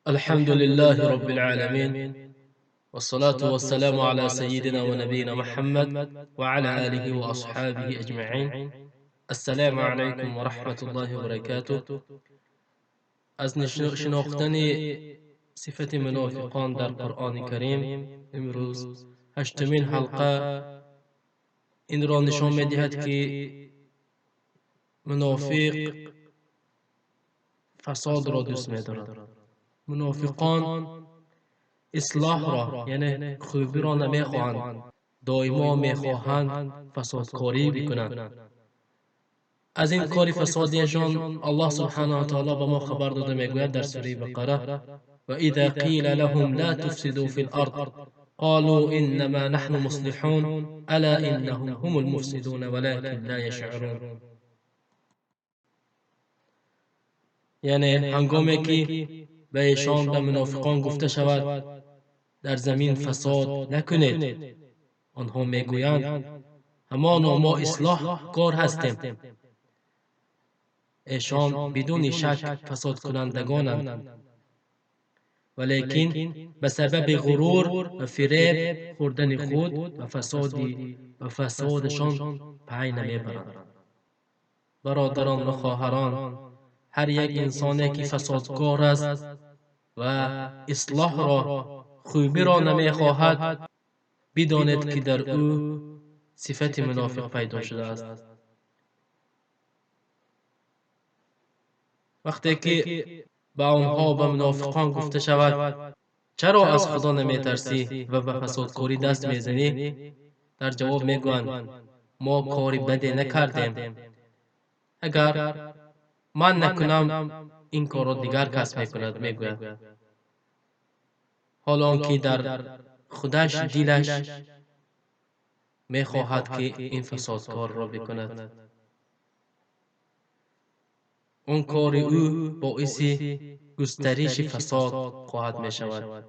الحمد لله رب العالمين، والصلاة والسلام على سيدنا ونبينا محمد وعلى آله وأصحابه أجمعين. السلام عليكم ورحمة الله وبركاته. از شناختن صفت منافقان در قرآن کریم امروز هشتمین حلقه این را نشان می‌دهد که منافق فساد را دوست می‌دارد. منافقان اصلاح را یعنی خوبی را نمیخواهند، دائما میخواهند فسادکاری بکنند. از این کار فسادیشان الله سبحانه و تعالی به ما خبر داده میگوید در سوره بقره: و اذا قیل لهم لا تفسدوا في الارض قالوا انما نحن مصلحون الا انهم هم المفسدون ولكن لا يشعرون. یعنی هنگامی که به ایشان به منافقان گفته شود در زمین فساد نکنید، آنها میگویند همانا ما اصلاح کار هستیم. ایشان بدون شک فساد کنندگانند، ولیکن به سبب غرور و فریب خوردن خود و فسادشان پی نمیبرند. برادران و خواهران، هر یک انسانی که فسادکار است و اصلاح را خوبی را نمیخواهد، بدانید که در او صفت منافق پیدا شده است. وقتی که به آنها به منافقان گفته شود چرا از خدا نمیترسی و به فسادکاری دست میزنی، در جواب میگویند ما کاری بدی نکردیم، اگر من نکنم این کار را دیگر کس میکند. میگوید حالان که در خودش دلش میخواهد که این فسادکار را بکند. اون کار او باعث گسترش فساد خواهد می شود.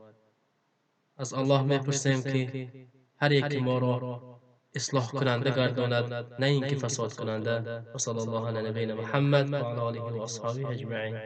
از الله میپرسیم که هر یک ما را اصلاح کننده گرداند، نه اینکه فساد کننده. و صلی الله علی نبینا محمد و علی آله و اصحابه اجمعین.